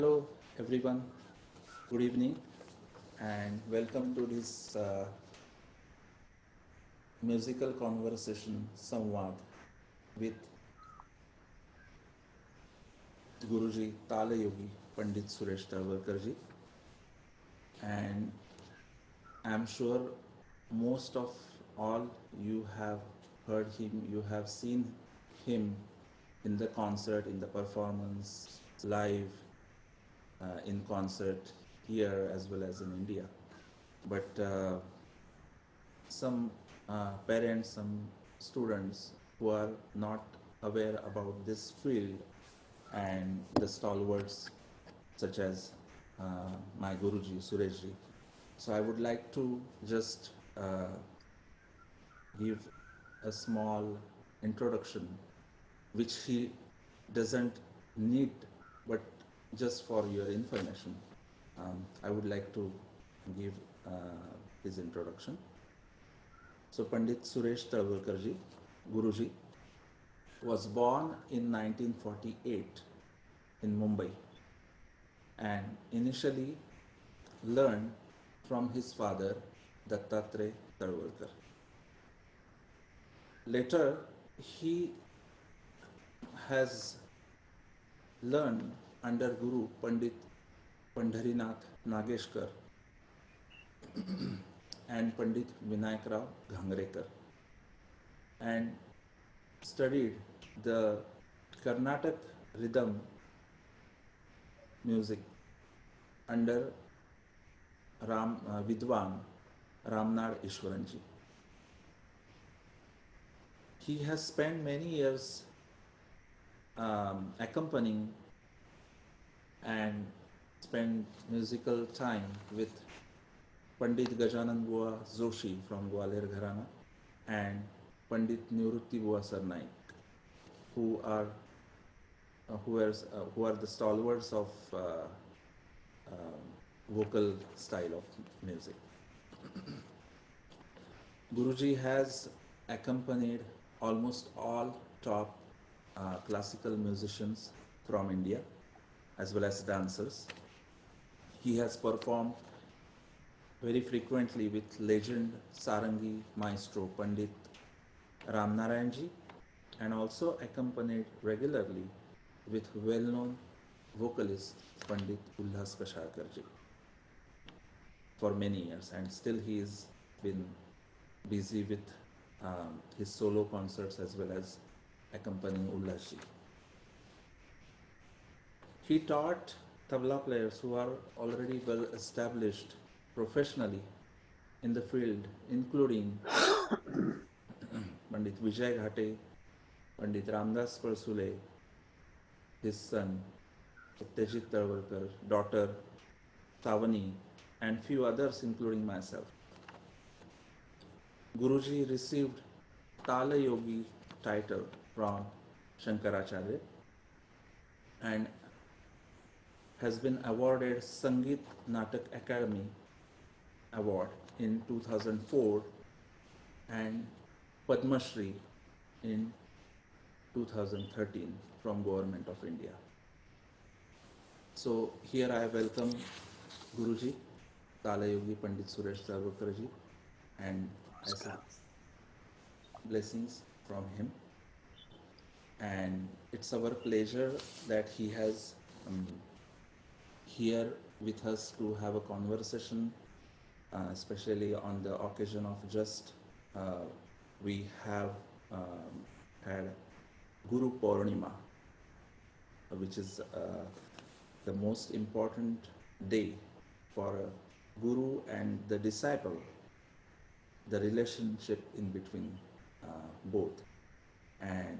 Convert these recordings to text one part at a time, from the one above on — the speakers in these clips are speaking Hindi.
Hello, everyone. Good evening, and welcome to this musical conversation Samvad with Guruji Tala Yogi Pandit Suresh Talwarkarji. And I'm sure most of all you have heard him, you have seen him in the concert, in the performance, live, in concert here as well as in India. But some parents, some students who are not aware about this field and the stalwarts such as my Guruji, Sureshji. So I would like to just give a small introduction which he doesn't need, but just for your information. I would like to give his introduction. So Pandit Suresh Talwarkarji, Guruji, was born in 1948 in Mumbai and initially learned from his father Dattatreya Talwarkar. Later, he has learned under Guru Pandit Pandharinath Nageshkar and Pandit Vinayak Rao Ghangrekar and studied the Carnatic rhythm music under Vidwan Ramnad Ishwaranji. He has spent many years accompanying and spent musical time with Pandit Gajanan Bua Joshi from Gwalior Gharana and Pandit Nivrutti Bua Sarnaik, who are the stalwarts of vocal style of music. Guruji has accompanied almost all top classical musicians from India as well as dancers. He has performed very frequently with legend Sarangi maestro Pandit Ramnarayanji and also accompanied regularly with well-known vocalist Pandit Ulhas Kasharkarji for many years, and still he has been busy with his solo concerts as well as accompanying Ulhasji. He taught tabla players who are already well established professionally in the field, including Pandit Vijay Ghate, Pandit Ramdas Parsule, his son Satyajit Talwarkar, daughter Tavani, and few others including myself. Guruji received Tala Yogi title from Shankaracharya and has been awarded Sangeet Natak Academy Award in 2004 and Padma Shri in 2013 from Government of India. So here I welcome Guruji, Tala Yogi Pandit Suresh Talwarkarji, and I say blessings from him. And it's our pleasure that he has here with us to have a conversation, especially on the occasion of just we have had Guru Purnima, which is the most important day for a guru and the disciple, the relationship in between both. And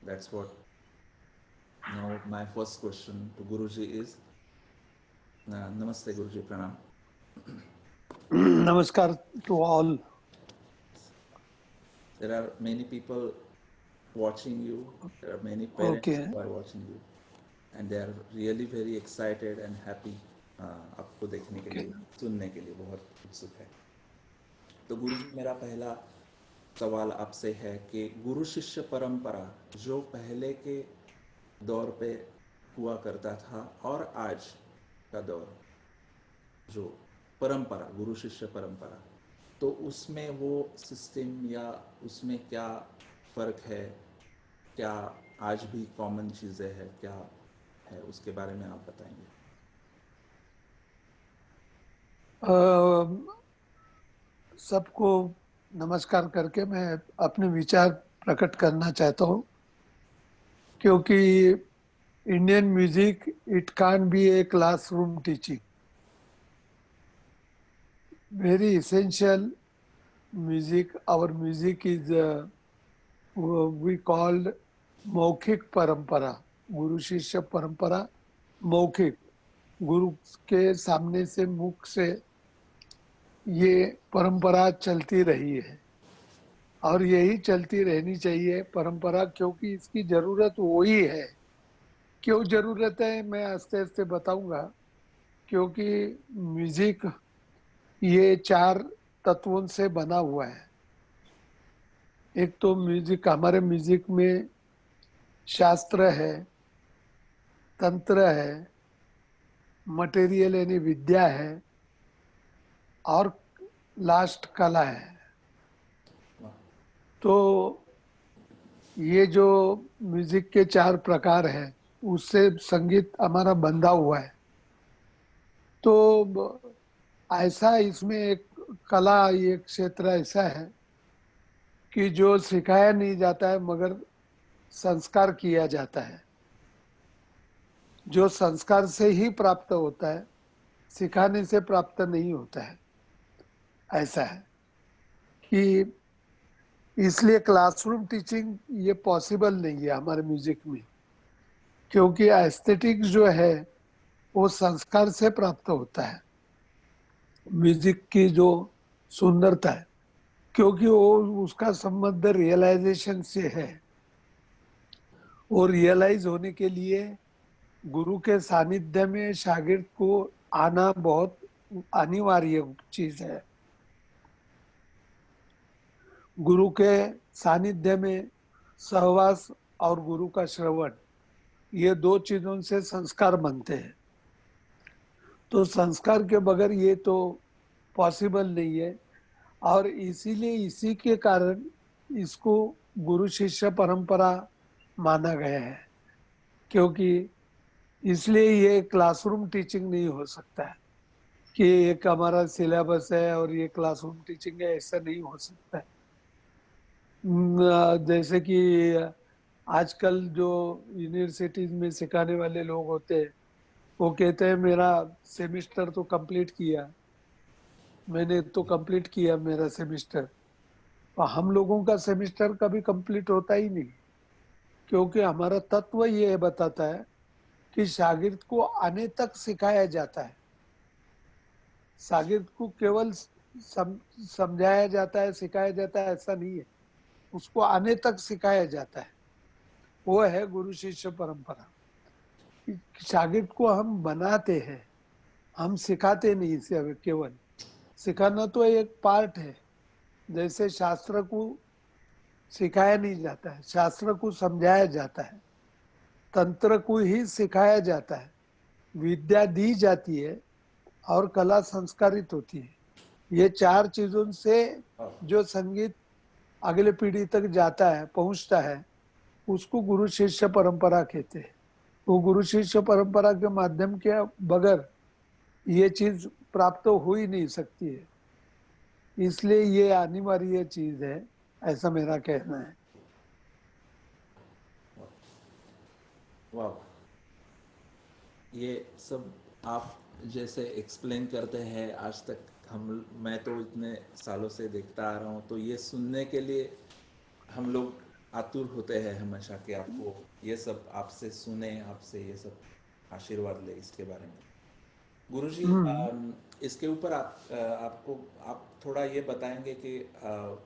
that's what now my first question to Guruji is. Namaste Guruji, Pranam. Namaskar to all. There are many people watching you, there are many parents who are watching you, and they are really very excited and happy आपको देखने के लिए, सुनने के लिए बहुत उत्सुक है. तो गुरुजी, मेरा पहला सवाल आपसे है कि गुरु शिष्य परंपरा जो पहले के दौर पे हुआ करता था और आज का दौर जो परंपरा, गुरु शिष्य परंपरा, तो उसमें वो सिस्टम या उसमें क्या फ़र्क है, क्या आज भी कॉमन चीज़ें हैं, क्या है, उसके बारे में आप बताएंगे? अ, सबको नमस्कार करके मैं अपने विचार प्रकट करना चाहता हूँ, क्योंकि Indian music it can be a classroom teaching, very essential music. Our music is we called मौखिक परंपरा, गुरु शिष्य परंपरा। मौखिक, गुरु के सामने से, मुख से ये परंपरा चलती रही है और यही चलती रहनी चाहिए परंपरा, क्योंकि इसकी जरूरत वही है। क्यों जरूरत है मैं आस्ते आस्ते बताऊंगा। क्योंकि म्यूजिक ये चार तत्वों से बना हुआ है। एक तो म्यूजिक, हमारे म्यूजिक में शास्त्र है, तंत्र है, मटेरियल यानी विद्या है, और लास्ट कला है। वाह। तो ये जो म्यूजिक के चार प्रकार हैं, उससे संगीत हमारा बंधा हुआ है। तो ऐसा इसमें एक कला, ये क्षेत्र ऐसा है कि जो सिखाया नहीं जाता है मगर संस्कार किया जाता है। जो संस्कार से ही प्राप्त होता है, सिखाने से प्राप्त नहीं होता है। ऐसा है कि इसलिए क्लासरूम टीचिंग ये पॉसिबल नहीं है हमारे म्यूजिक में, क्योंकि एस्थेटिक्स जो है वो संस्कार से प्राप्त होता है। म्यूजिक की जो सुंदरता है, क्योंकि वो उसका संबंध रियलाइजेशन से है। वो रियलाइज होने के लिए गुरु के सानिध्य में शागिर्द को आना बहुत अनिवार्य चीज है। गुरु के सानिध्य में सहवास और गुरु का श्रवण, ये दो चीजों से संस्कार बनते हैं। तो संस्कार के बगैर ये तो पॉसिबल नहीं है। और इसीलिए इसी के कारण इसको गुरु शिष्य परंपरा माना गया है। क्योंकि इसलिए ये क्लासरूम टीचिंग नहीं हो सकता है कि एक हमारा सिलेबस है और ये क्लासरूम टीचिंग है, ऐसा नहीं हो सकता है। जैसे कि आजकल जो यूनिवर्सिटीज में सिखाने वाले लोग होते हैं, वो कहते हैं मेरा सेमेस्टर तो कंप्लीट किया, मैंने तो कंप्लीट किया मेरा सेमेस्टर। तो हम लोगों का सेमेस्टर कभी कंप्लीट होता ही नहीं, क्योंकि हमारा तत्व ये बताता है कि शागिर्द को आने तक सिखाया जाता है। शागिर्द को केवल समझाया जाता है, सिखाया जाता है, ऐसा नहीं है। उसको आने तक सिखाया जाता है। वो है गुरु शिष्य परंपरा। शागिर्द को हम बनाते हैं, हम सिखाते नहीं इसे। केवल सिखाना तो एक पार्ट है। जैसे शास्त्र को सिखाया नहीं जाता है, शास्त्र को समझाया जाता है, तंत्र को ही सिखाया जाता है, विद्या दी जाती है और कला संस्कारित होती है। ये चार चीजों से और जो संगीत अगले पीढ़ी तक जाता है, पहुंचता है, उसको गुरु शिष्य परंपरा कहते हैं। वो गुरु शिष्य परंपरा के माध्यम के बगैर ये चीज प्राप्त हो ही नहीं सकती है। इसलिए ये अनिवार्य चीज है, ऐसा मेरा कहना है। वाह, ये सब आप जैसे एक्सप्लेन करते हैं आज तक, हम मैं तो इतने सालों से देखता आ रहा हूँ, तो ये सुनने के लिए हम लोग आतुर होते हैं हमेशा कि आपको ये सब, आपसे सुने, आपसे ये सब आशीर्वाद ले इसके बारे में। गुरुजी, हम्म। इसके ऊपर आपको आप थोड़ा ये बताएंगे कि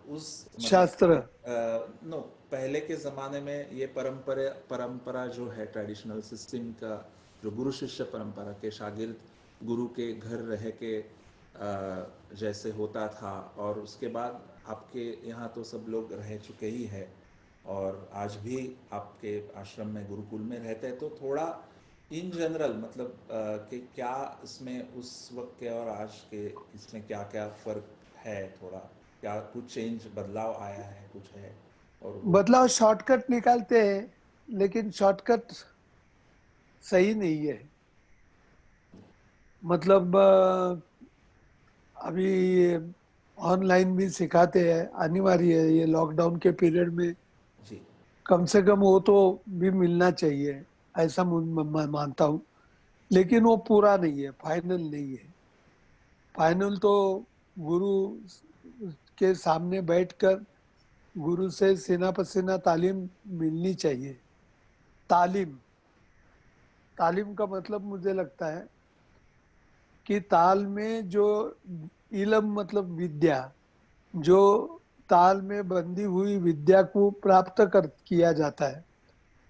उस शास्त्र। मतलब नो, पहले के ज़माने में ये परंपरा परंपरा जो है, ट्रेडिशनल सिस्टम का, जो गुरु शिष्य परंपरा के शागिर्द गुरु के घर रह के जैसे होता था, और उसके बाद आपके यहाँ तो सब लोग रह चुके ही है और आज भी आपके आश्रम में गुरुकुल में रहते हैं, तो थोड़ा इन जनरल मतलब कि क्या इसमें उस वक्त के और आज के इसमें क्या क्या फर्क है, थोड़ा क्या कुछ चेंज बदलाव आया है, कुछ है? और वो बदलाव शॉर्टकट निकालते हैं, लेकिन शॉर्टकट सही नहीं है। मतलब अभी ऑनलाइन भी सिखाते हैं, अनिवार्य है ये लॉकडाउन के पीरियड में। जी। कम से कम वो तो भी मिलना चाहिए, ऐसा मैं मानता हूँ। लेकिन वो पूरा नहीं है, फाइनल नहीं है। फाइनल तो गुरु के सामने बैठकर गुरु से सीना पसीना तालीम मिलनी चाहिए। तालीम, तालीम का मतलब मुझे लगता है कि ताल में जो इलम मतलब विद्या, जो ताल में बंधी हुई विद्या को प्राप्त कर किया जाता है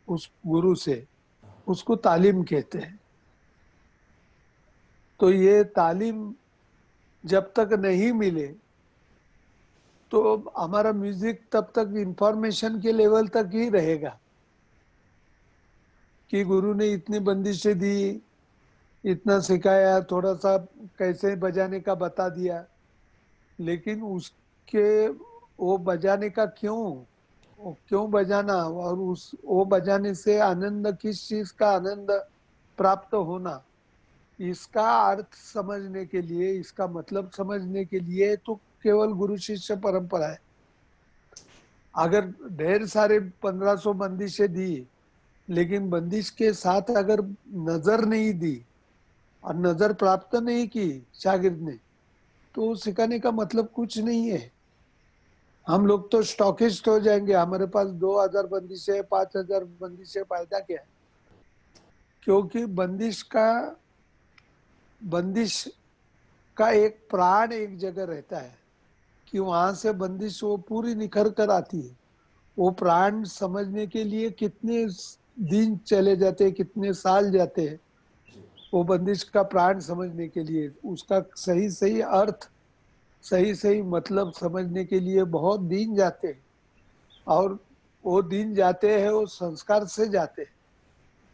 उस गुरु से, उसको तालीम कहते हैं। तो ये तालीम जब तक नहीं मिले तो हमारा म्यूजिक तब तक इंफॉर्मेशन के लेवल तक ही रहेगा कि गुरु ने इतनी बंदिशें दी, इतना सिखाया, थोड़ा सा कैसे बजाने का बता दिया। लेकिन उसके वो बजाने का क्यों, वो क्यों बजाना, और उस वो बजाने से आनंद, किस चीज का आनंद प्राप्त होना, इसका अर्थ समझने के लिए, इसका मतलब समझने के लिए तो केवल गुरु शिष्य परंपरा है। अगर ढेर सारे 1500 बंदिशें दी, लेकिन बंदिश के साथ अगर नजर नहीं दी और नजर प्राप्त नहीं की शागिर्द ने, तो सिखाने का मतलब कुछ नहीं है। हम लोग तो स्टॉकिस्ट हो जाएंगे, हमारे पास 2000 बंदिशें, 5000 बंदिशें, फायदा क्या है? क्योंकि बंदिश का एक प्राण एक जगह रहता है कि वहां से बंदिश वो पूरी निखर कर आती है। वो प्राण समझने के लिए कितने दिन चले जाते हैं, कितने साल जाते हैं, वो बंदिश का प्राण समझने के लिए, उसका सही सही अर्थ, सही सही मतलब समझने के लिए बहुत दिन जाते हैं। और वो दिन जाते हैं, वो संस्कार से जाते हैं।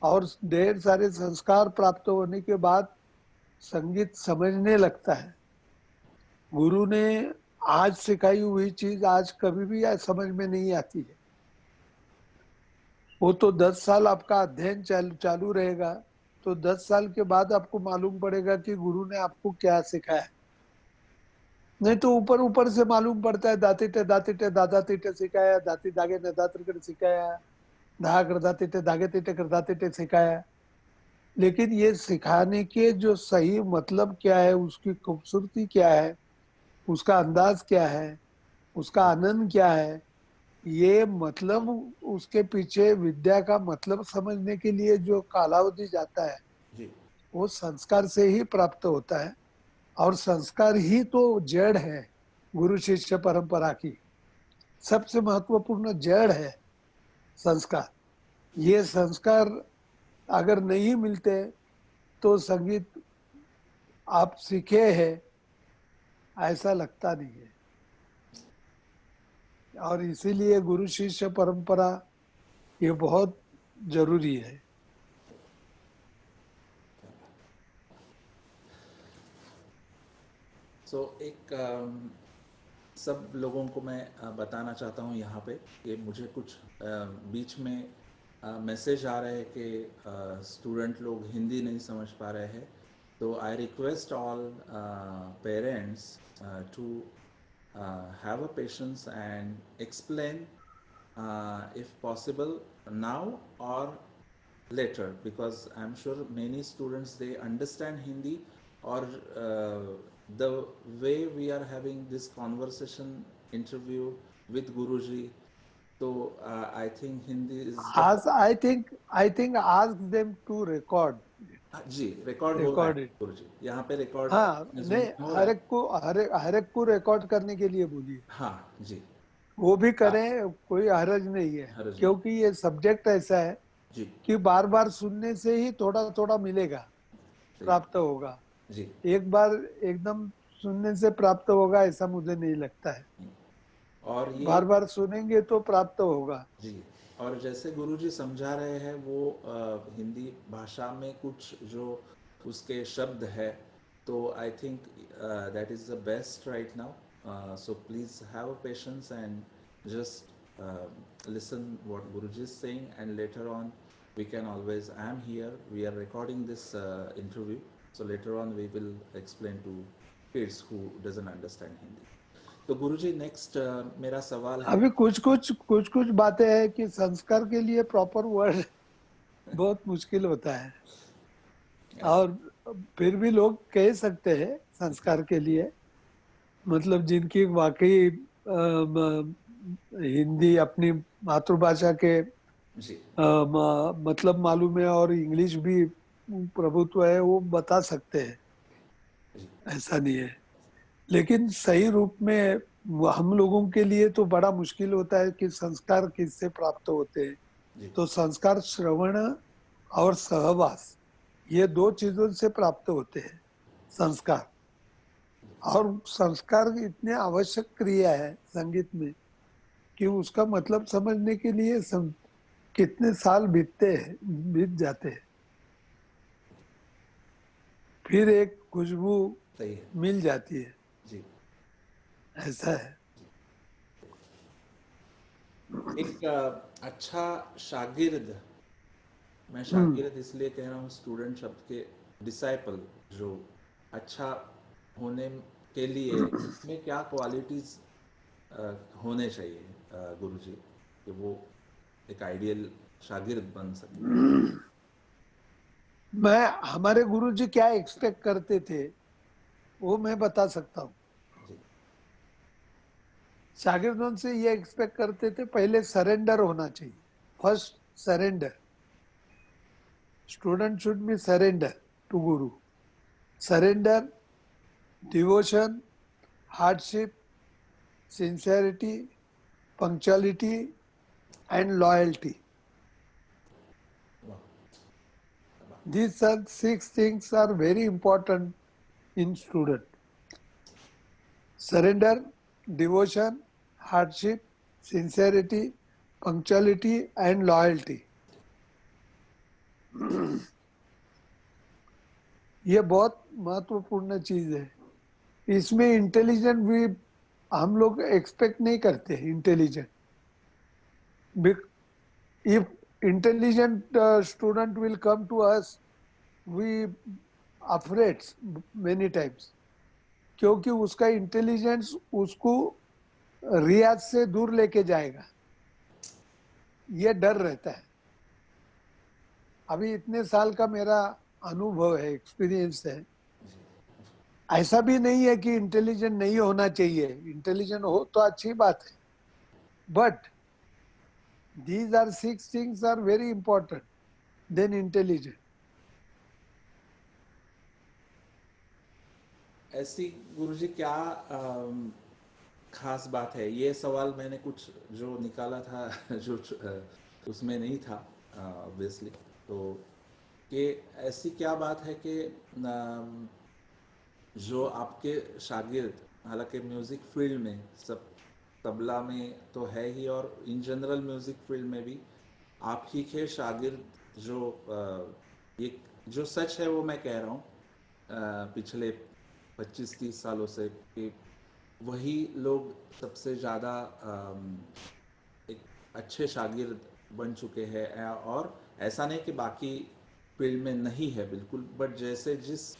और ढेर सारे संस्कार प्राप्त होने के बाद संगीत समझने लगता है। गुरु ने आज सिखाई हुई चीज आज कभी भी आज समझ में नहीं आती है। वो तो 10 साल आपका अध्ययन चालू रहेगा, तो 10 साल के बाद आपको मालूम पड़ेगा कि गुरु ने आपको क्या सिखाया। नहीं तो ऊपर ऊपर से मालूम पड़ता है, दाती टे दादा तीटे सिखाया, दाती दागे ने दातर कर सिखाया, धा कर दाती टे दागे तीटे कर दाती टे सिखाया। लेकिन ये सिखाने के जो सही मतलब क्या है, उसकी खूबसूरती क्या है, उसका अंदाज क्या है, उसका आनंद क्या है, ये मतलब उसके पीछे विद्या का मतलब समझने के लिए जो कालावधि जाता है, जी। वो संस्कार से ही प्राप्त होता है। और संस्कार ही तो जड़ है गुरु शिष्य परंपरा की। सबसे महत्वपूर्ण जड़ है संस्कार। ये संस्कार अगर नहीं मिलते तो संगीत आप सीखे हैं ऐसा लगता नहीं है। और इसीलिए गुरु शिष्य परंपरा ये बहुत जरूरी है। सो एक सब लोगों को मैं बताना चाहता हूँ यहाँ पे कि मुझे कुछ बीच में मैसेज आ रहे हैं कि स्टूडेंट लोग हिंदी नहीं समझ पा रहे हैं। तो I request all parents to have a patience and explain if possible now or later, because I'm sure many students they understand Hindi, or the way we are having this conversation interview with Guruji, so I think Hindi is the आज I think ask them to record, जी रिकॉर्ड हो रहा है रिकॉर्ड इट। गुरुजी, यहाँ पे रिकॉर्ड हाँ, जूम नहीं, हो रहा हर है। एक को हर एक को रिकॉर्ड करने के लिए बोलिए। हाँ जी। वो भी हाँ, करें, कोई हरज नहीं है। हरज नहीं। क्योंकि ये सब्जेक्ट ऐसा है जी। कि बार बार सुनने से ही थोड़ा थोड़ा मिलेगा, सही। प्राप्त होगा। जी। एक बार एकदम सुनने से प्राप्त होगा ऐसा मुझे नहीं लगता है। और ये बार बार सुनेंगे तो प्राप्त होगा। जी, और जैसे गुरुजी समझा रहे हैं वो हिंदी भाषा में कुछ जो उसके शब्द है, तो I think that is the best right now, so please have a patience and just listen what Guruji is saying, and later on we can always, I am here, we are recording this interview, so later on we will explain to kids who doesn't understand Hindi. तो गुरुजी नेक्स्ट मेरा सवाल है। अभी कुछ कुछ बातें हैं कि संस्कार के लिए प्रॉपर वर्ड बहुत मुश्किल होता है, और फिर भी लोग कह सकते हैं संस्कार के लिए, मतलब जिनकी वाकई हिंदी अपनी मातृभाषा के जी मतलब मालूम है और इंग्लिश भी प्रभुत्व है, वो बता सकते हैं, जी ऐसा नहीं है। लेकिन सही रूप में हम लोगों के लिए तो बड़ा मुश्किल होता है कि संस्कार किससे प्राप्त होते हैं। जी तो संस्कार श्रवण और सहवास, ये दो चीजों से प्राप्त होते हैं संस्कार। और संस्कार इतने आवश्यक क्रिया है संगीत में कि उसका मतलब समझने के लिए कितने साल बीत जाते हैं, फिर एक खुशबू सही है। मिल जाती है, जी ऐसा है। एक अच्छा शागिर्द, मैं हम्म शागिर्द इसलिए कह रहा हूँ स्टूडेंट शब्द के, डिसाइपल जो अच्छा होने के लिए उसमें क्या क्वालिटीज होने चाहिए गुरुजी, कि वो एक आइडियल शागिर्द बन सके। मैं हमारे गुरु जी क्या एक्सपेक्ट करते थे वो मैं बता सकता हूँ। जी शागिर्दों से ये एक्सपेक्ट करते थे, पहले सरेंडर होना चाहिए। First surrender, student should be surrender to guru. Surrender, devotion, hardship, sincerity, punctuality and loyalty. वाह। These are 6 things are very important in student. Surrender, devotion, hardship, sincerity, punctuality and loyalty. ये बहुत महत्वपूर्ण चीज है। इसमें इंटेलिजेंट भी हम लोग एक्सपेक्ट नहीं करते। Intelligent, if intelligent student will come to us, we afraid many times, क्योंकि उसका इंटेलिजेंस उसको रियाज से दूर लेके जाएगा, ये डर रहता है। अभी इतने साल का मेरा अनुभव है, एक्सपीरियंस है। ऐसा भी नहीं है कि इंटेलिजेंट नहीं होना चाहिए, इंटेलिजेंट हो तो अच्छी बात है, but these are 6 things are very important than intelligent. ऐसी गुरुजी क्या खास बात है, ये सवाल मैंने कुछ जो निकाला था जो उसमें नहीं था ऑब्वियसली, तो कि ऐसी क्या बात है कि जो आपके शागिर्द, हालांकि म्यूज़िक फील्ड में सब, तबला में तो है ही, और इन जनरल म्यूज़िक फील्ड में भी आप ही के शागिर्द जो ये जो सच है वो मैं कह रहा हूँ पिछले 25-30 सालों से, कि वही लोग सबसे ज़्यादा एक अच्छे शागिर्द बन चुके हैं। और ऐसा नहीं कि बाकी फील्ड में नहीं है बिल्कुल, बट जैसे जिस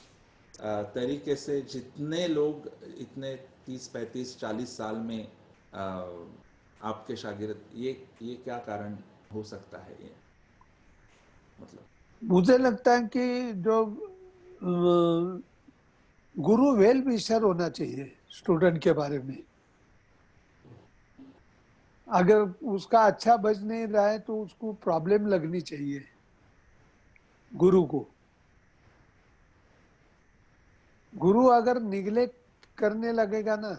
तरीके से जितने लोग इतने 30-35-40 साल में आपके शागिर्द, ये क्या कारण हो सकता है ये, मतलब। मुझे लगता है कि जो गुरु वेल विशर होना चाहिए स्टूडेंट के बारे में। अगर उसका अच्छा बज नहीं रहा है तो उसको प्रॉब्लम लगनी चाहिए गुरु को। गुरु अगर निग्लेक्ट करने लगेगा ना,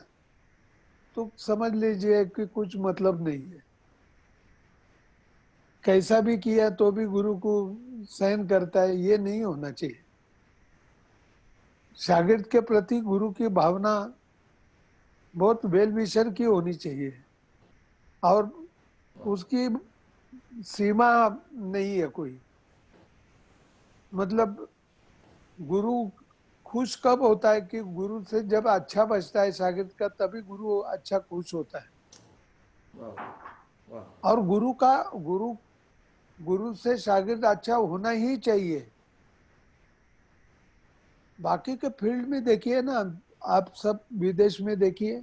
तो समझ लीजिए कि कुछ मतलब नहीं है। कैसा भी किया तो भी गुरु को सहन करता है, ये नहीं होना चाहिए। शागिर्द के प्रति गुरु की भावना बहुत वेल विशर की होनी चाहिए, और उसकी सीमा नहीं है कोई। मतलब गुरु खुश कब होता है कि गुरु से जब अच्छा बचता है शागिर्द का, तभी गुरु अच्छा खुश होता है। वाह, वाह, और गुरु गुरु से शागिर्द अच्छा होना ही चाहिए। बाकी के फील्ड में देखिए ना, आप सब विदेश में देखिए,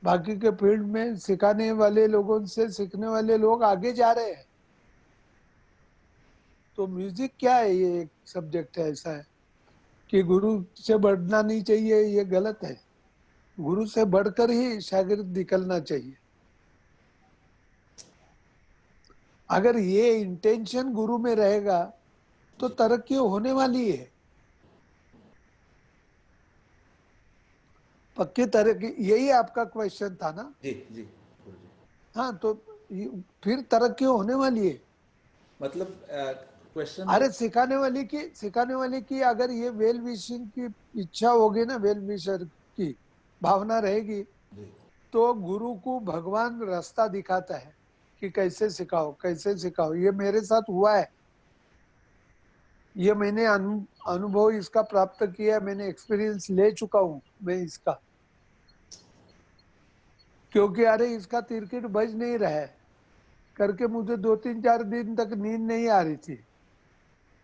बाकी के फील्ड में सिखाने वाले लोगों से सीखने वाले लोग आगे जा रहे हैं। तो म्यूजिक क्या है, ये एक सब्जेक्ट है ऐसा है कि गुरु से बढ़ना नहीं चाहिए, ये गलत है। गुरु से बढ़कर ही शागिर्द निकलना चाहिए। अगर ये इंटेंशन गुरु में रहेगा तो जी, तरक्की होने वाली है। पक्की तरक्की, यही आपका क्वेश्चन था ना? जी, जी, गुरु जी। हाँ, तो फिर तरक्की होने वाली है। मतलब क्वेश्चन ये। अरे सिखाने वाले की अगर ये वेल विशिंग की इच्छा होगी ना, वेल विशर की भावना रहेगी, जी, तो गुरु को भगवान रास्ता दिखाता है कि कैसे सिखाओ कैसे सिखाओ। ये मेरे साथ हुआ है, ये मैंने अनुभव इसका प्राप्त किया, मैंने एक्सपीरियंस ले चुका हूं मैं इसका। क्योंकि अरे इसका तिरकिट बज नहीं रहा है करके मुझे 2 3 4 दिन तक नींद नहीं आ रही थी।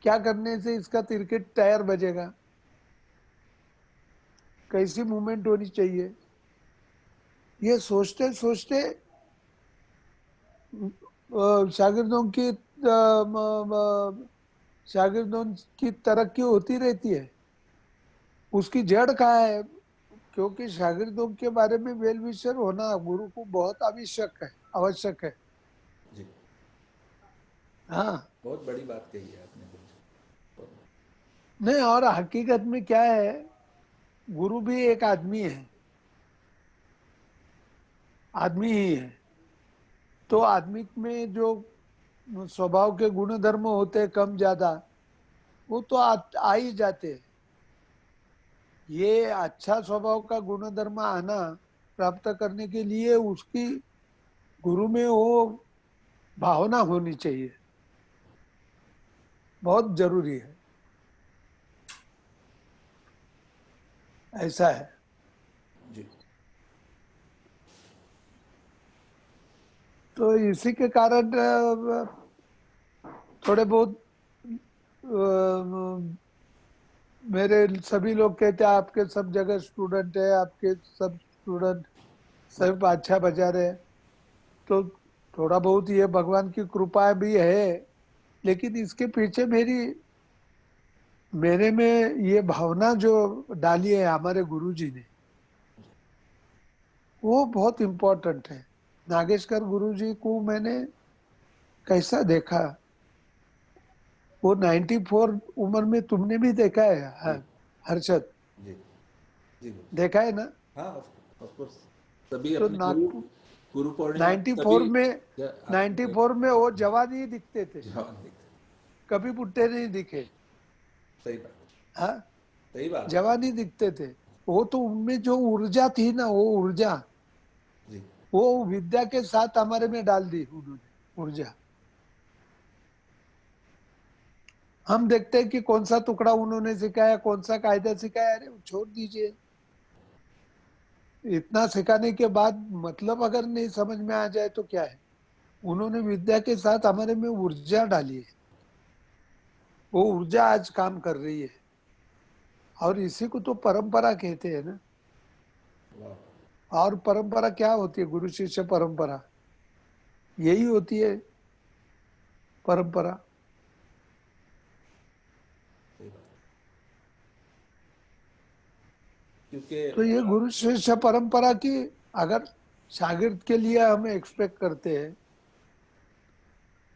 क्या करने से इसका तिरकिट टायर बजेगा, कैसी मूवमेंट होनी चाहिए, ये सोचते सोचते शागिर्दों की शागिर्दों की तरक्की होती रहती है। उसकी जड़ कहाँ है? क्योंकि शागिर्दों के बारे में वेल विशर होना गुरु को बहुत आवश्यक है। जी। हाँ, बहुत बड़ी बात कही है आपने गुरु जी। नहीं, और हकीकत में क्या है, गुरु भी एक आदमी है, आदमी ही है। तो जी, आदमी में जो स्वभाव के गुण धर्म होते हैं कम ज्यादा, वो तो आ ही जाते हैं। ये अच्छा स्वभाव का गुण धर्म आना प्राप्त करने के लिए उसकी गुरु में वो भावना होनी चाहिए, बहुत जरूरी है। ऐसा है। जी, तो इसी के कारण थोड़े बहुत मेरे सभी लोग कहते हैं आपके सब जगह स्टूडेंट है, आपके सब स्टूडेंट सब अच्छा बजा रहे हैं। तो थोड़ा बहुत ये भगवान की कृपा भी है, लेकिन इसके पीछे मेरे में ये भावना जो डाली है हमारे गुरुजी ने, वो बहुत इम्पोर्टेंट है। नागेशकर गुरुजी को मैंने कैसा देखा, वो 94 उम्र में तुमने भी देखा है जी, हर्षद, जी, जी गुरु जी। देखा है ना? हाँ, ऑफ कोर्स। तभी तो अपने गुरु नागपुर गुरु पूर्णिमा में 94 तभी में आपने 94 में वो जवान ही दिखते थे, जवान दिखते। कभी बुढ़े नहीं दिखे। सही बात। हाँ, सही बात है। जवान ही दिखते थे। वो तो उनमें जो ऊर्जा थी ना, वो ऊर्जा, जी, वो विद्या के साथ हमारे में डाल दी उन्होंने ऊर्जा। हम देखते हैं कि कौन सा टुकड़ा उन्होंने सिखाया, कौन सा कायदा सिखाया, अरे छोड़ दीजिए। इतना सिखाने के बाद मतलब अगर नहीं समझ में आ जाए तो क्या है? उन्होंने विद्या के साथ हमारे में ऊर्जा डाली है, वो ऊर्जा आज काम कर रही है। और इसी को तो परंपरा कहते हैं ना। वाह, और परंपरा क्या होती है? गुरु शिष्य परंपरा यही होती है परंपरा। सही बात। क्योंकि तो ये गुरु शिष्य परंपरा की अगर शागिर्द के लिए हम एक्सपेक्ट करते हैं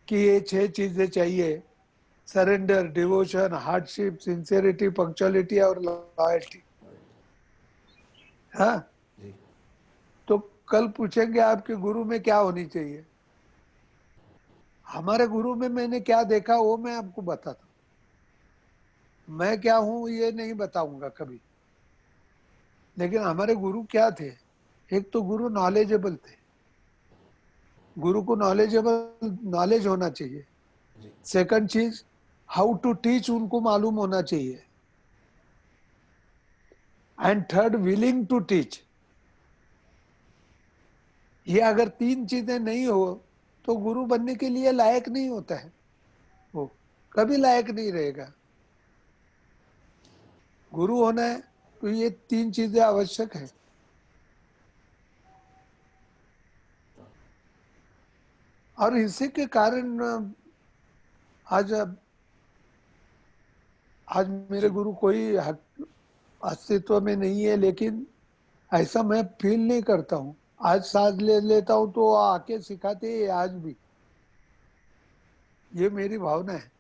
कि ये 6 चीजें चाहिए, surrender, devotion, hardship, sincerity, punctuality और लॉयल्टी, हाँ, जी, तो कल पूछेंगे आपके गुरु में क्या होनी चाहिए। हमारे गुरु में मैंने क्या देखा वो मैं आपको बताता हूँ। मैं क्या हूँ ये नहीं बताऊंगा कभी, लेकिन हमारे गुरु क्या थे? एक तो गुरु नॉलेजेबल थे, गुरु को नॉलेज होना चाहिए। जी। सेकंड चीज, हाउ टू टीच उनको मालूम होना चाहिए। And third, willing to teach. ये अगर तीन चीजें नहीं हो तो गुरु बनने के लिए लायक नहीं होता है, वो कभी लायक नहीं रहेगा। गुरु होना है तो ये तीन चीजें आवश्यक है। और इसी के कारण आज आज मेरे जी। गुरु कोई अस्तित्व में नहीं है, लेकिन ऐसा मैं फील नहीं करता हूँ। आज सांस ले लेता हूँ तो आके सिखाते हैं आज भी। ये मेरी भावना है।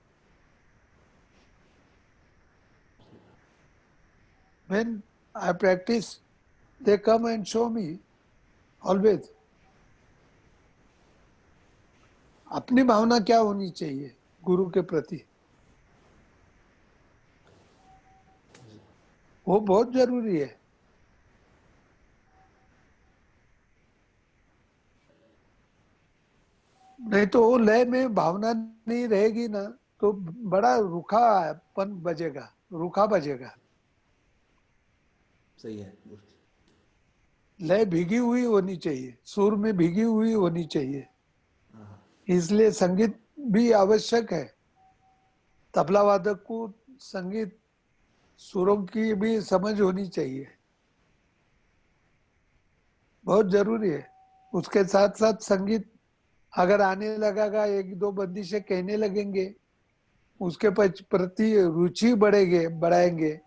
When I practice, they come and show me always। अपनी भावना क्या होनी चाहिए गुरु के प्रति, वो बहुत जरूरी है। नहीं तो वो लय में भावना नहीं रहेगी ना, तो बड़ा रूखापन बजेगा, रूखा बजेगा। सही है गुरुजी। लय भीगी हुई होनी चाहिए, सुर में भीगी हुई होनी चाहिए। हाँ हाँ। इसलिए संगीत भी आवश्यक है। तबला वादक को संगीत सुरों की भी समझ होनी चाहिए, बहुत जरूरी है। उसके साथ साथ संगीत अगर आने लगेगा, एक दो बंदिशें कहने लगेंगे, उसके प्रति रुचि बढ़ाएंगे,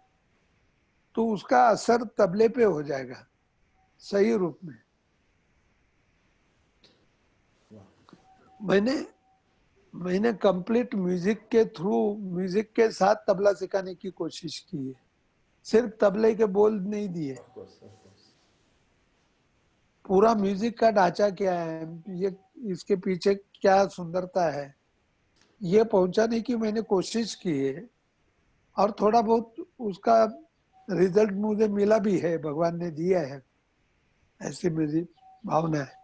तो उसका असर तबले पे हो जाएगा सही रूप में। वाह। मैंने मैंने कंप्लीट म्यूजिक के थ्रू, म्यूजिक के साथ तबला सिखाने की कोशिश की है। सिर्फ तबले के बोल नहीं दिए, ऑफ कोर्स ऑफ कोर्स। पूरा म्यूजिक का ढांचा क्या है, ये इसके पीछे क्या सुंदरता है, ये पहुंचाने की मैंने कोशिश की है। और थोड़ा बहुत उसका रिजल्ट मुझे मिला भी है, भगवान ने दिया है, ऐसी मेरी भावना है।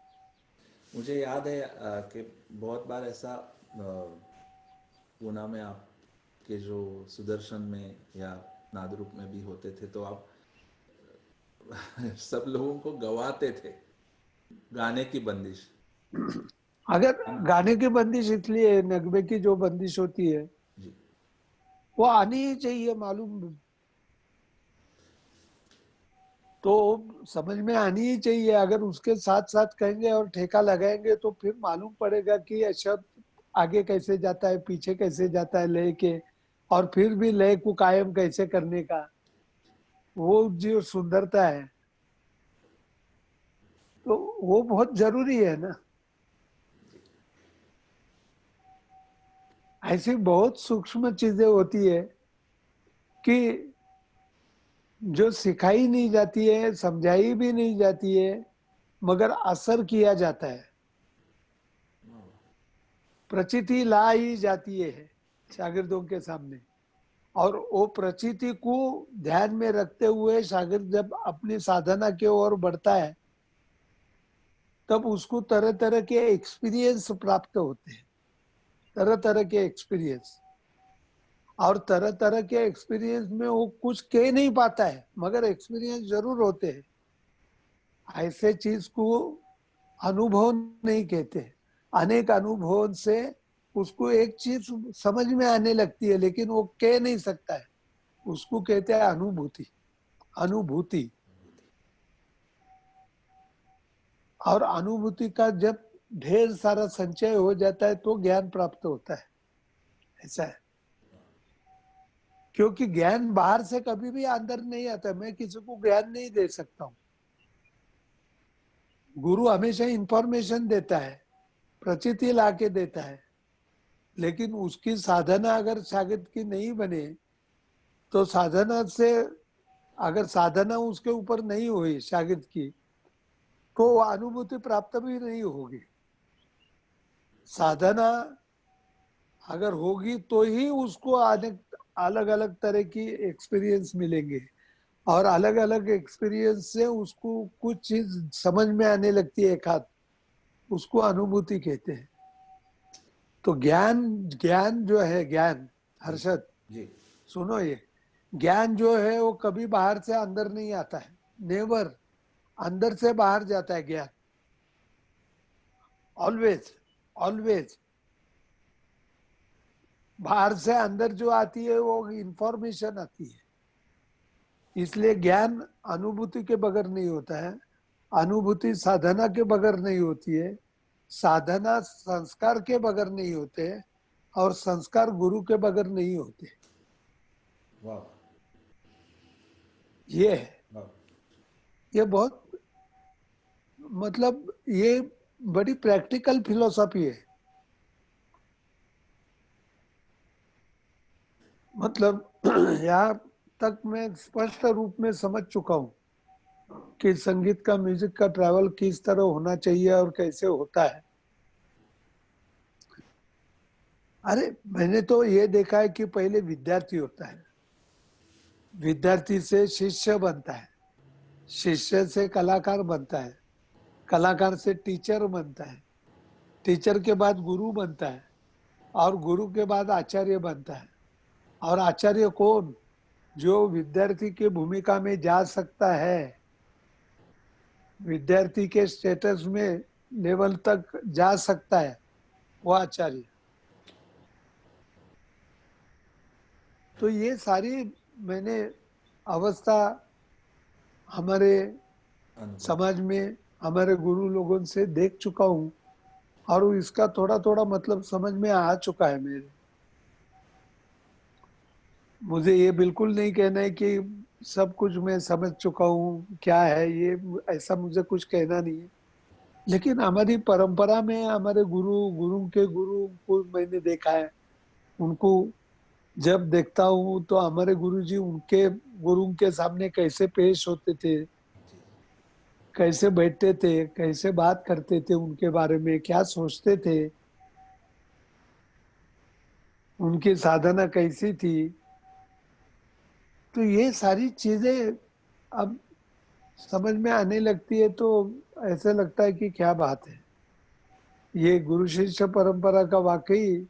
मुझे याद है कि बहुत बार ऐसा पूना में आपके जो सुदर्शन में या नादरूप में भी होते थे तो आप सब लोगों को गवाते थे गाने की बंदिश, अगर है ना? गाने की बंदिश इसलिए, नगमे की जो बंदिश होती है जी। वो आनी ही चाहिए, मालूम तो समझ में आनी ही चाहिए। अगर उसके साथ साथ कहेंगे और ठेका लगाएंगे तो फिर मालूम पड़ेगा कि ये शब्द आगे कैसे जाता है, पीछे कैसे जाता है लय के, और फिर भी लय को कायम कैसे करने का, वो जो सुंदरता है, तो वो बहुत जरूरी है ना। ऐसी बहुत सूक्ष्म चीजें होती है कि जो सिखाई नहीं जाती है, समझाई भी नहीं जाती है, मगर असर किया जाता है, प्रचिति ला ही जाती है शागिर्दों के सामने। और वो प्रचिति को ध्यान में रखते हुए शागिर्द जब अपनी साधना की ओर बढ़ता है, तब उसको तरह तरह के एक्सपीरियंस प्राप्त होते हैं, तरह तरह के एक्सपीरियंस। और तरह तरह के एक्सपीरियंस में वो कुछ कह नहीं पाता है, मगर एक्सपीरियंस जरूर होते हैं। ऐसे चीज को अनुभव नहीं कहते। अनेक अनुभव से उसको एक चीज समझ में आने लगती है, लेकिन वो कह नहीं सकता है, उसको कहते हैं अनुभूति। अनुभूति। और अनुभूति का जब ढेर सारा संचय हो जाता है तो ज्ञान प्राप्त होता है, ऐसा है। क्योंकि ज्ञान बाहर से कभी भी अंदर नहीं आता। मैं किसी को ज्ञान नहीं दे सकता हूँ। गुरु हमेशा इंफॉर्मेशन देता है, प्रचिति लाके देता है, लेकिन उसकी साधना अगर शागिर्द की नहीं बने, तो साधना से, अगर साधना उसके ऊपर नहीं हुई शागिर्द की, तो वो अनुभूति प्राप्त भी नहीं होगी। साधना अगर होगी तो ही उसको अनेक अलग अलग तरह की एक्सपीरियंस मिलेंगे, और अलग अलग एक्सपीरियंस से उसको कुछ चीज समझ में आने लगती है, एक हाथ उसको अनुभूति कहते हैं। तो ज्ञान, ज्ञान जो है, ज्ञान, जी हर्षद जी सुनो, ये ज्ञान जो है वो कभी बाहर से अंदर नहीं आता है, नेवर। अंदर से बाहर जाता है ज्ञान, ऑलवेज, ऑलवेज। बाहर से अंदर जो आती है वो इंफॉर्मेशन आती है। इसलिए ज्ञान अनुभूति के बगैर नहीं होता है, अनुभूति साधना के बगैर नहीं होती है, साधना संस्कार के बगैर नहीं होते, और संस्कार गुरु के बगैर नहीं होते। वाह ये है, वाह ये बहुत, मतलब ये बड़ी प्रैक्टिकल फिलोसॉफी है। मतलब यहाँ तक मैं स्पष्ट रूप में समझ चुका हूँ कि संगीत का, म्यूजिक का ट्रैवल किस तरह होना चाहिए और कैसे होता है। अरे मैंने तो ये देखा है कि पहले विद्यार्थी होता है, विद्यार्थी से शिष्य बनता है, शिष्य से कलाकार बनता है, कलाकार से टीचर बनता है, टीचर के बाद गुरु बनता है, और गुरु के बाद आचार्य बनता है। और आचार्य कौन? जो विद्यार्थी की भूमिका में जा सकता है, विद्यार्थी के स्टेटस में लेवल तक जा सकता है, वो आचार्य। तो ये सारी मैंने अवस्था हमारे अनुभव समाज में हमारे गुरु लोगों से देख चुका हूँ, और इसका थोड़ा थोड़ा मतलब समझ में आ चुका है मेरे। मुझे ये बिल्कुल नहीं कहना है कि सब कुछ मैं समझ चुका हूँ क्या है ये, ऐसा मुझे कुछ कहना नहीं है। लेकिन हमारी परंपरा में हमारे गुरु, गुरु के गुरु को मैंने देखा है। उनको जब देखता हूँ तो हमारे गुरुजी उनके गुरु के सामने कैसे पेश होते थे, जी कैसे बैठते थे, कैसे बात करते थे, उनके बारे में क्या सोचते थे, उनकी साधना कैसी थी। तो ये सारी चीजें अब समझ में आने लगती है, तो ऐसे लगता है कि क्या बात है। ये गुरु शिष्य परंपरा का वाकई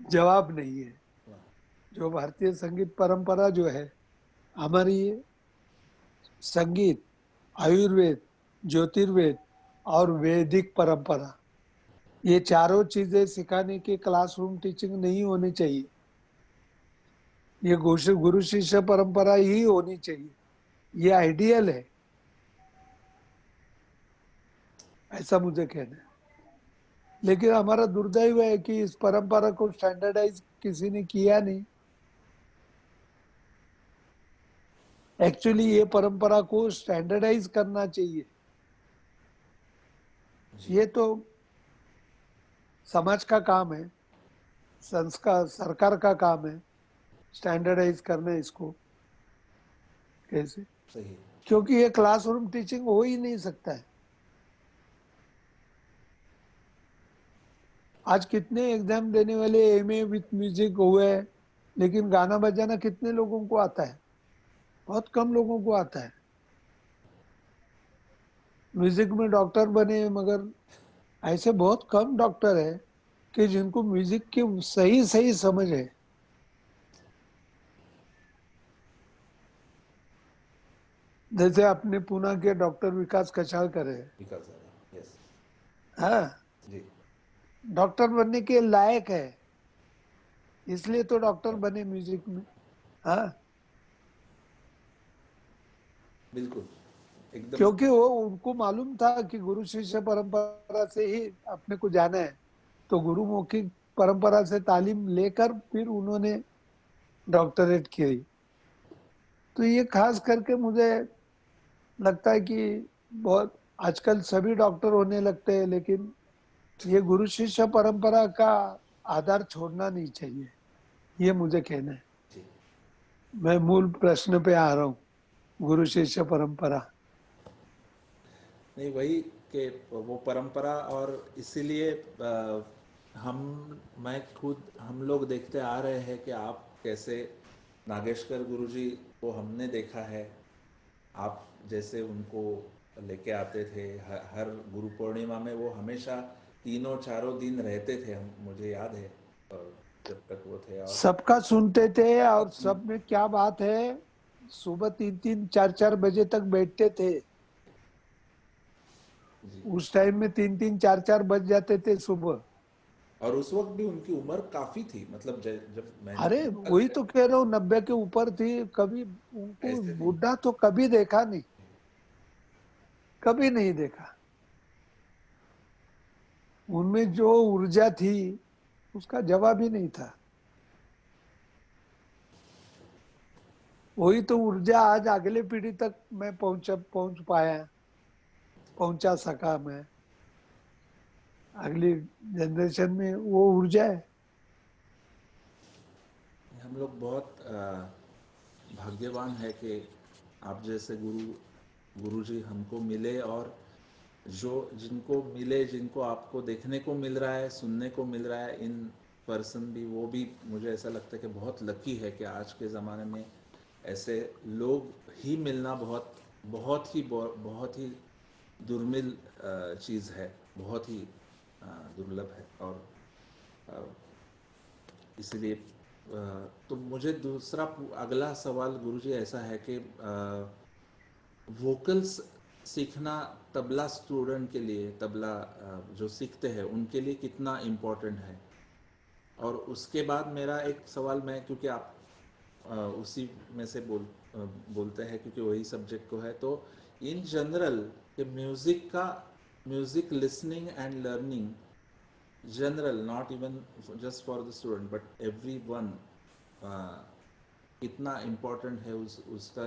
जवाब नहीं है। वाह जो भारतीय संगीत परंपरा जो है हमारी, संगीत, आयुर्वेद, ज्योतिर्वेद और वैदिक परंपरा, ये चारों चीजें सिखाने की क्लासरूम टीचिंग नहीं होनी चाहिए। ये गुरु शिष्य परंपरा ही होनी चाहिए। ये आइडियल है, ऐसा मुझे कहना है। लेकिन हमारा दुर्दैव है कि इस परंपरा को स्टैंडर्डाइज किसी ने किया नहीं। एक्चुअली ये परंपरा को स्टैंडर्डाइज करना चाहिए। जी ये तो समाज का काम है, संस्कार सरकार का काम है स्टैंडर्डाइज करना इसको कैसे। सही क्योंकि ये क्लासरूम टीचिंग हो ही नहीं सकता है। आज कितने एग्जाम देने वाले एमए विथ म्यूजिक हुए हैं, लेकिन गाना बजाना कितने लोगों को आता है? बहुत कम लोगों को आता है। म्यूजिक में डॉक्टर बने, मगर ऐसे बहुत कम डॉक्टर है कि जिनको म्यूजिक की सही सही समझ है। जैसे अपने पुणे के डॉक्टर विकास कछालकर है, विकास दादा यस हाँ, जी डॉक्टर बनने के लायक है, इसलिए तो डॉक्टर बने म्यूजिक में। हाँ, बिल्कुल एकदम क्योंकि वो उनको मालूम था कि गुरु शिष्य परंपरा से ही अपने को जाना है। तो गुरु मौखिक परंपरा से तालीम लेकर फिर उन्होंने डॉक्टरेट की। तो ये खास करके मुझे लगता है कि बहुत आजकल सभी डॉक्टर होने लगते हैं, लेकिन ये गुरु शिष्य परंपरा का आधार छोड़ना नहीं चाहिए, ये मुझे कहना है। जी मैं मूल प्रश्न पे आ रहा हूँ, गुरु शिष्य परंपरा। नहीं वही कि वो परंपरा और इसीलिए हम मैं खुद हम लोग देखते आ रहे हैं कि आप कैसे नागेशकर गुरुजी को हमने देखा है, आप जैसे उनको लेके आते थे। हर गुरु पूर्णिमा में वो हमेशा तीनों चारों दिन रहते थे, हम मुझे याद है, और जब तक वो थे। और सबका सुनते थे, और अपनी सब में क्या बात है, सुबह 3-3 4-4 बजे तक बैठते थे। जी, उस टाइम में 3-3 4-4 बज जाते थे सुबह। और उस वक्त भी उनकी उम्र काफी थी, मतलब जब मैंने अरे उनका वही तो कह रहा हूँ, 90 के ऊपर थी। कभी उनको ऐसे नहीं। बुढ़ा तो कभी देखा नहीं, कभी नहीं देखा। उनमें जो ऊर्जा थी उसका जवाब ही नहीं था। वही तो ऊर्जा आज अगले पीढ़ी तक मैं पहुंच पाया, पहुंचा सका मैं। अगली जनरेशन में वो ऊर्जा है। हम लोग बहुत भाग्यवान है कि आप जैसे गुरुजी हमको मिले, और जो जिनको मिले, जिनको आपको देखने को मिल रहा है, सुनने को मिल रहा है इन पर्सन भी, वो भी मुझे ऐसा लगता है कि बहुत लकी है कि आज के ज़माने में ऐसे लोग ही मिलना बहुत ही दुर्मिल चीज़ है, बहुत ही दुर्लभ है। और अ, इसलिए तो मुझे दूसरा अगला सवाल गुरुजी ऐसा है कि वोकल्स सीखना तबला स्टूडेंट के लिए, तबला जो सीखते हैं उनके लिए कितना इम्पोर्टेंट है। और उसके बाद मेरा एक सवाल, मैं क्योंकि आप उसी में से बोलते हैं, क्योंकि वही सब्जेक्ट को है, तो इन जनरल कि म्यूज़िक का, music listening and learning general, not even just for the student but every one, कितना इम्पोर्टेंट है उसका,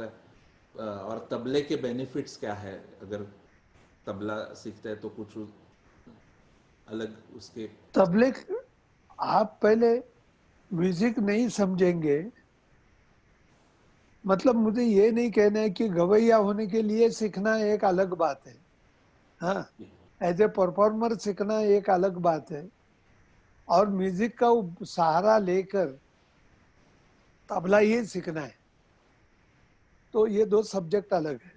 और तबले के बेनिफिट्स क्या है, अगर तबला सीखते हैं तो कुछ अलग उसके। तबले, आप पहले म्यूजिक नहीं समझेंगे, मतलब मुझे ये नहीं कहना है कि गवैया होने के लिए सीखना एक अलग बात है। हाँ, एज ए परफॉर्मर सीखना एक अलग बात है, और म्यूजिक का सहारा लेकर तबला ये सीखना है, तो ये दो सब्जेक्ट अलग है।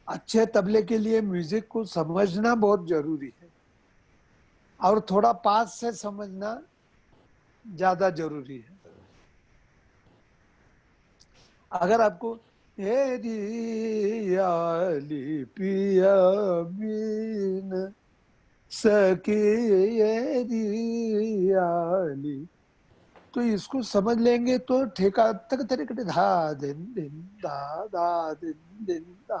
अच्छे तबले के लिए म्यूजिक को समझना बहुत जरूरी है, और थोड़ा पास से समझना ज्यादा जरूरी है। अगर आपको तेरी याली पिया बीन सकी येरी याली, तो इसको समझ लेंगे तो ठेका तक तरीके धा दिन दिन धा धा दिन दिन धा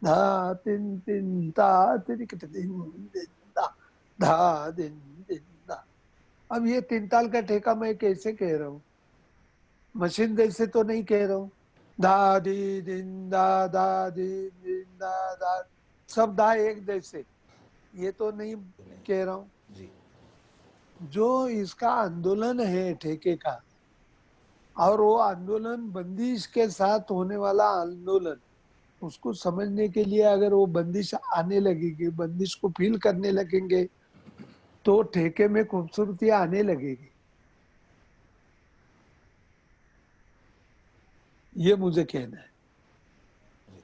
धा तिन तिन ता तरीके दिन दिन धा धा दिन दिन धा। अब ये तीन ताल का ठेका मैं कैसे कह रहा हूँ, मशीन जैसे तो नहीं कह रहा हूँ। दा दी दिन दा दी दिन दा, सब दा एक जैसे, ये तो नहीं कह रहा हूँ। जी, जो इसका आंदोलन है ठेके का, और वो आंदोलन बंदिश के साथ होने वाला आंदोलन, उसको समझने के लिए अगर वो बंदिश आने लगेगी, बंदिश को फील करने लगेंगे, तो ठेके में खूबसूरती आने लगेगी। ये मुझे कहना है। जी।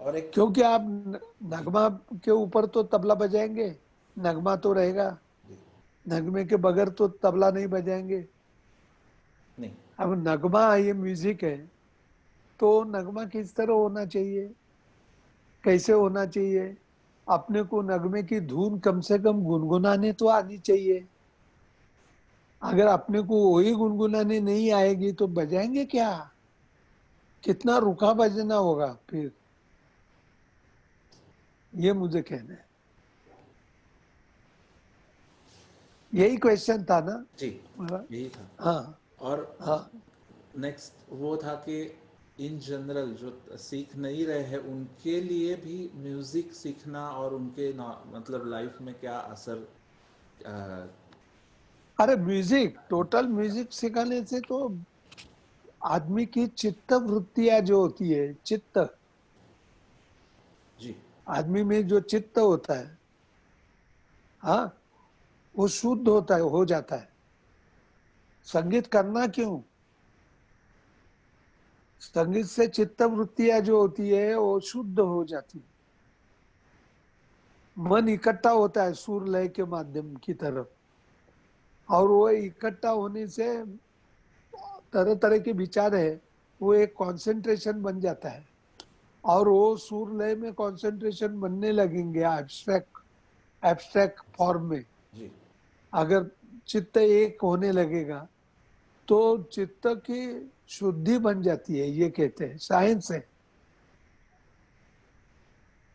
और एक, क्योंकि आप जी, नगमा के ऊपर तो तबला बजाएंगे, नगमा तो रहेगा, जी, नगमे के बगैर तो तबला नहीं बजाएंगे। नहीं, अब नगमा ये म्यूजिक है, तो नगमा किस तरह होना चाहिए, कैसे होना चाहिए, अपने को नगमे की धुन कम से कम गुनगुनाने तो आनी चाहिए। अगर अपने को वही गुनगुनाने नहीं आएगी तो बजाएंगे क्या, कितना रुखा बजना होगा फिर। ये मुझे कहना है। यही क्वेश्चन था ना जी, मेरा। यही था। हाँ और हाँ। नेक्स्ट वो था कि इन जनरल जो सीख नहीं रहे हैं उनके लिए भी म्यूजिक सीखना और उनके मतलब लाइफ में क्या असर। अ, अरे म्यूजिक, टोटल म्यूजिक सिखाने से तो आदमी की चित्त वृत्तियां जो होती है, चित्त, जी, आदमी में जो चित्त होता है, हाँ, वो शुद्ध होता है, हो जाता है। संगीत करना क्यों, संगीत से चित्त वृत्तियां जो होती है वो शुद्ध हो जाती है, मन इकट्ठा होता है सुर लय के माध्यम की तरफ, और वो इकट्ठा होने से तरह तरह के विचार है वो एक कंसंट्रेशन बन जाता है, और वो सुर लय में कंसंट्रेशन बनने लगेंगे एब्स्ट्रैक्ट एब्स्ट्रैक्ट फॉर्म में। जी। अगर चित्त एक होने लगेगा तो चित्त की शुद्धि बन जाती है, ये कहते हैं, साइंस है।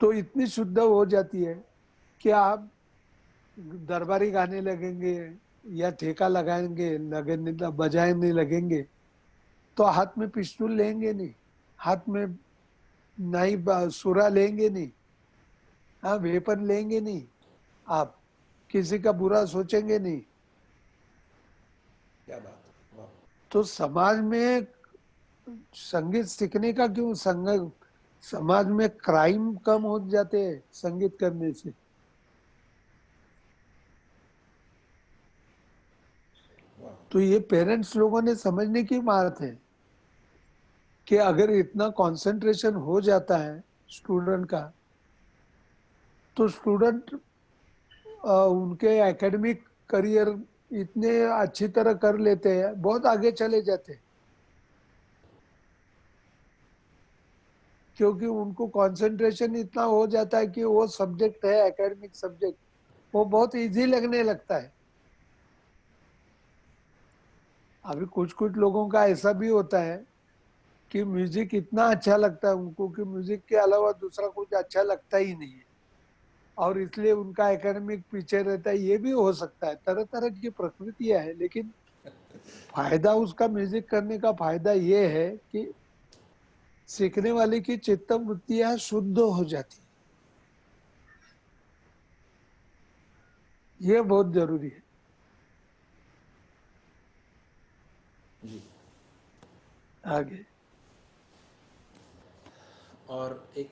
तो इतनी शुद्ध हो जाती है कि आप दरबारी गाने लगेंगे या ठेका लगाएंगे, लगने बजाने लगेंगे तो हाथ में पिस्तूल लेंगे नहीं, हाथ में नहीं सुरा लेंगे नहीं, हाँ वेपन लेंगे नहीं, आप किसी का बुरा सोचेंगे नहीं। क्या बात है, वाह। तो समाज में संगीत सीखने का क्यों, संग समाज में क्राइम कम हो जाते हैं संगीत करने से। वाह। तो ये पेरेंट्स लोगों ने समझने की बात है कि अगर इतना कंसंट्रेशन हो जाता है स्टूडेंट का, तो स्टूडेंट उनके एकेडमिक करियर इतने अच्छी तरह कर लेते हैं, बहुत आगे चले जाते हैं, क्योंकि उनको कंसंट्रेशन इतना हो जाता है कि वो सब्जेक्ट है एकेडमिक सब्जेक्ट, वो बहुत इजी लगने लगता है। अभी कुछ कुछ लोगों का ऐसा भी होता है कि म्यूजिक इतना अच्छा लगता है उनको कि म्यूजिक के अलावा दूसरा कुछ अच्छा लगता ही नहीं है, और इसलिए उनका एकेडमिक पीछे रहता है, ये भी हो सकता है। तरह तरह की प्रकृतियां है, लेकिन फायदा उसका म्यूजिक करने का फायदा ये है कि सीखने वाले की चित्त वृत्तियां शुद्ध हो जाती है, ये बहुत जरूरी है। जी। आगे। और एक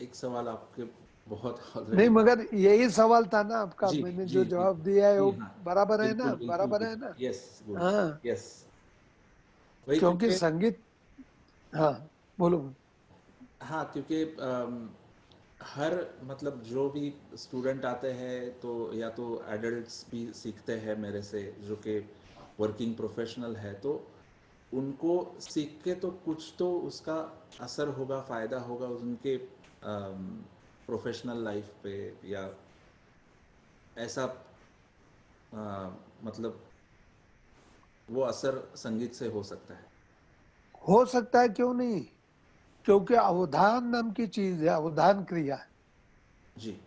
एक सवाल आपके बहुत नहीं, ऑलरेडी। मगर यही सवाल था ना आपका, जी मैंने जी जो जी जवाब दिया है जी, वो हाँ। बराबर है ना, बिल्कुल बिल्कुल बराबर है ना। बिल्कुल, यस गुड। हाँ, यस। वही क्योंकि क्योंकि, संगीत, हाँ बोलो। हाँ क्योंकि हर मतलब जो भी स्टूडेंट आते हैं तो या तो एडल्ट्स भी सीखते हैं मेरे से जो कि वर्किंग प्रोफेशनल है, तो उनको सीख के तो कुछ तो उसका असर होगा, फ़ायदा होगा उनके प्रोफेशनल लाइफ पे, या ऐसा मतलब वो असर संगीत से हो सकता है। हो सकता है, क्यों नहीं, क्योंकि अवधान नाम की चीज है, अवधान क्रिया। जी।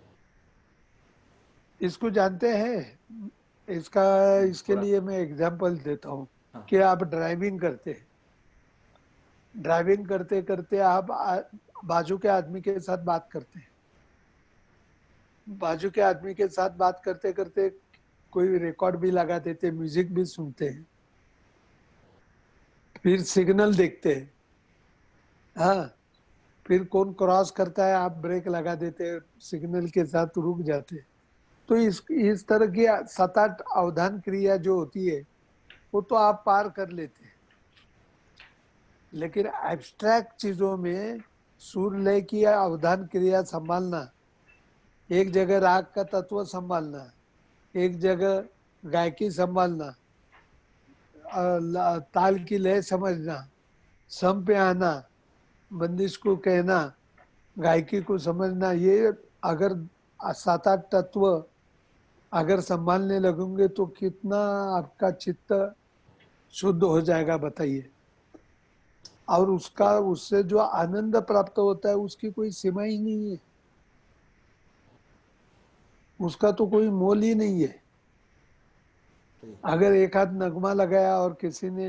इसको जानते हैं, इसका, इसके थोड़ा। लिए मैं एग्जांपल देता हूँ हाँ। कि आप ड्राइविंग करते हैं, ड्राइविंग करते करते आप बाजू के आदमी के साथ बात करते हैं, बाजू के आदमी के साथ बात करते करते कोई रिकॉर्ड भी लगा देते, म्यूजिक भी सुनते हैं, फिर सिग्नल देखते हैं, हाँ, फिर कौन क्रॉस करता है आप ब्रेक लगा देते हैं, सिग्नल के साथ रुक जाते हैं। तो इस तरह की 7-8 अवधान क्रिया जो होती है वो तो आप पार कर लेते हैं, लेकिन एब्स्ट्रैक्ट चीजों में सुर लय की अवधान क्रिया संभालना, एक जगह राग का तत्व संभालना, एक जगह गायकी संभालना, ताल की लय समझना, सम पे आना, बंदिश को कहना, गायकी को समझना, ये अगर 7-8 तत्व अगर संभालने लगेंगे तो कितना आपका चित्त शुद्ध हो जाएगा बताइए। और उसका, सही। उससे जो आनंद प्राप्त होता है उसकी कोई सीमा ही नहीं है, उसका तो कोई मोल ही नहीं है। सही। अगर एक हाथ नगमा लगाया और किसी ने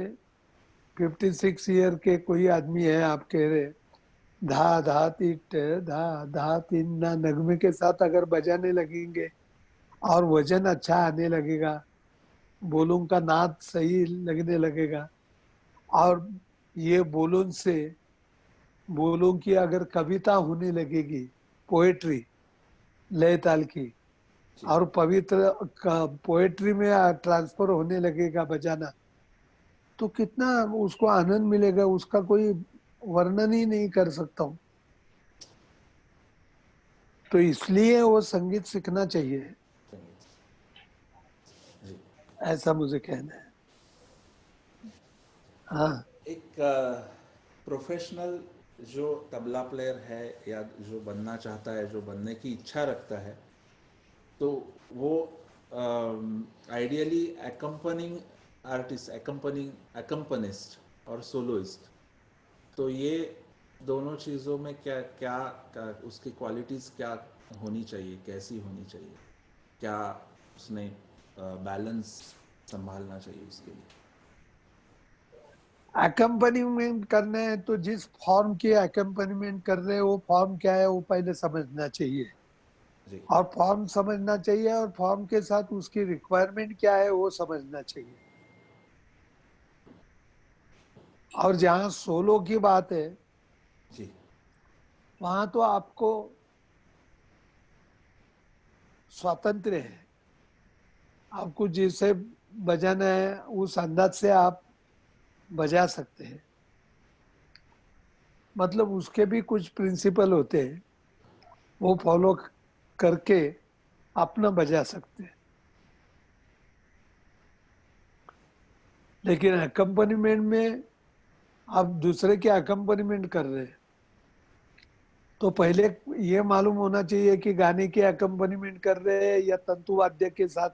56 ईयर के कोई आदमी है, आप कह रहे धा धा तीट धा धा तीन ना, नगमे के साथ अगर बजाने लगेंगे और वजन अच्छा आने लगेगा, बोलों का नाद सही लगने लगेगा, और ये बोलों से, बोलों की अगर कविता होने लगेगी, पोएट्री लय ताल की, जी। और पवित्र पोएट्री में ट्रांसफर होने लगेगा बजाना, तो कितना उसको आनंद मिलेगा, उसका कोई वर्णन ही नहीं कर सकता हूँ। तो इसलिए वो संगीत सीखना चाहिए, संगीत। जी। ऐसा मुझे कहना है। हाँ। एक प्रोफेशनल जो तबला प्लेयर है या जो बनना चाहता है, जो बनने की इच्छा रखता है, तो वो आइडियली एकम्पनिंग आर्टिस्ट, एकम्पनिस्ट और सोलोइस्ट, तो ये दोनों चीज़ों में क्या क्या उसकी क्वालिटीज़ क्या होनी चाहिए, कैसी होनी चाहिए, क्या उसने बैलेंस संभालना चाहिए उसके लिए? एकम्पनीमेंट करना है तो जिस फॉर्म की एकम्पनीमेंट कर रहे हैं वो फॉर्म क्या है वो पहले समझना चाहिए, जी। और फॉर्म समझना चाहिए, और फॉर्म के साथ उसकी रिक्वायरमेंट क्या है वो समझना चाहिए। और जहाँ सोलो की बात है, जी। वहां तो आपको स्वातंत्र है, आपको जिसे बजाना है उस अंदाज से आप बजा सकते हैं। मतलब उसके भी कुछ प्रिंसिपल होते हैं, वो फॉलो करके अपना बजा सकते हैं। लेकिन अकम्पनीमेंट में आप दूसरे के अकम्पनीमेंट कर रहे हैं, तो पहले ये मालूम होना चाहिए कि गाने के अकम्पनीमेंट कर रहे हैं या तंतु वाद्य के साथ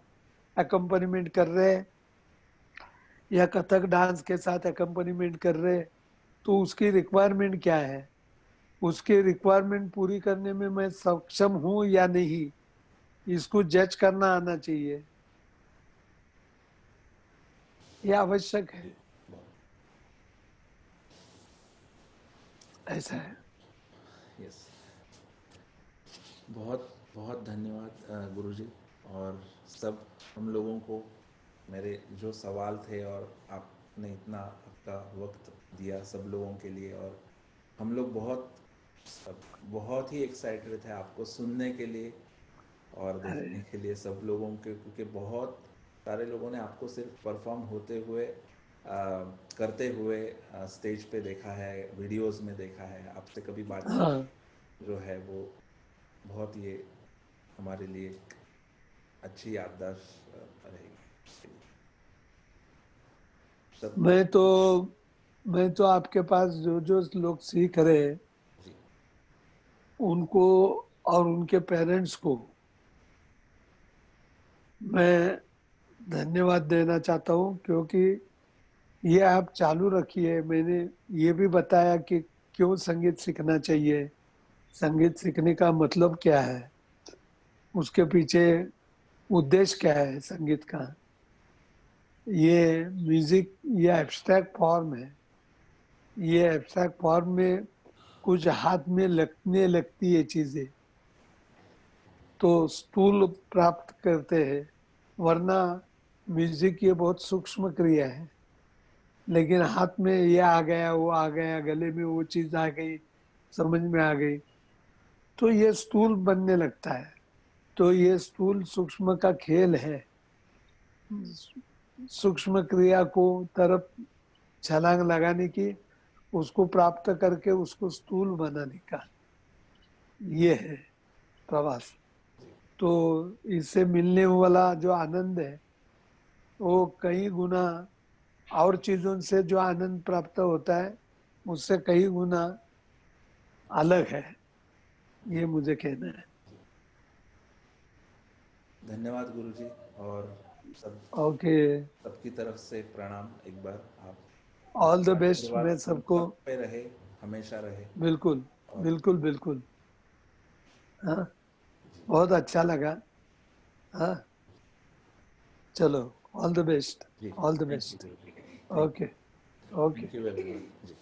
अकम्पनीमेंट कर रहे हैं या कथक डांस के साथ अकम्पनीमेंट कर रहे हैं। तो उसकी रिक्वायरमेंट क्या है, उसकी रिक्वायरमेंट पूरी करने में मैं सक्षम हूँ या नहीं, इसको जज करना आना चाहिए। ये आवश्यक है। जी। बहुत। ऐसा है। यस। बहुत बहुत धन्यवाद गुरुजी। और सब हम लोगों को मेरे जो सवाल थे, और आपने इतना आपका वक्त दिया सब लोगों के लिए, और हम लोग बहुत ही एक्साइटेड थे आपको सुनने के लिए और अरे देखने के लिए सब लोगों के, क्योंकि बहुत सारे लोगों ने आपको सिर्फ परफॉर्म होते हुए करते हुए स्टेज पे देखा है, वीडियोस में देखा है, आपसे कभी हाँ, बातचीत जो है वो बहुत ये हमारे लिए एक अच्छी याददाश्त रहेगी सब। मैं तो मैं तो आपके पास जो जो लोग सीख रहे हैं जी। उनको और उनके पेरेंट्स को मैं धन्यवाद देना चाहता हूँ, क्योंकि ये आप चालू रखिए। मैंने ये भी बताया कि क्यों संगीत सीखना चाहिए, संगीत सीखने का मतलब क्या है, उसके पीछे उद्देश्य क्या है संगीत का। ये म्यूजिक ये एब्स्ट्रैक्ट फॉर्म है, ये एब्स्ट्रैक्ट फॉर्म में कुछ हाथ में लगने लगती है चीजें तो स्थूल प्राप्त करते हैं, वरना म्यूजिक ये बहुत सूक्ष्म क्रिया है। लेकिन हाथ में ये आ गया वो आ गया, गले में वो चीज आ गई, समझ में आ गई, तो ये स्थूल बनने लगता है। तो ये स्थूल सूक्ष्म का खेल है, सूक्ष्म क्रिया को तरफ छलांग लगाने की, उसको प्राप्त करके उसको स्थूल बनाने का, ये है प्रवास। तो इससे मिलने वाला जो आनंद है वो कई गुना और चीजों से जो आनंद प्राप्त होता है उससे कई गुना अलग है, ये मुझे कहना है। धन्यवाद गुरुजी। और सब ओके। सबकी तरफ से प्रणाम एक बार। आप ऑल द आपका बेस्ट आशीर्वाद मैं सबको। सब पे रहे, हमेशा रहे। बिल्कुल और बिल्कुल बिल्कुल। हाँ, बहुत अच्छा लगा। हाँ, चलो, ऑल द बेस्ट। जी। All the thank you best. गुरुजी। Thank okay. You. Okay. Thank you everyone ji.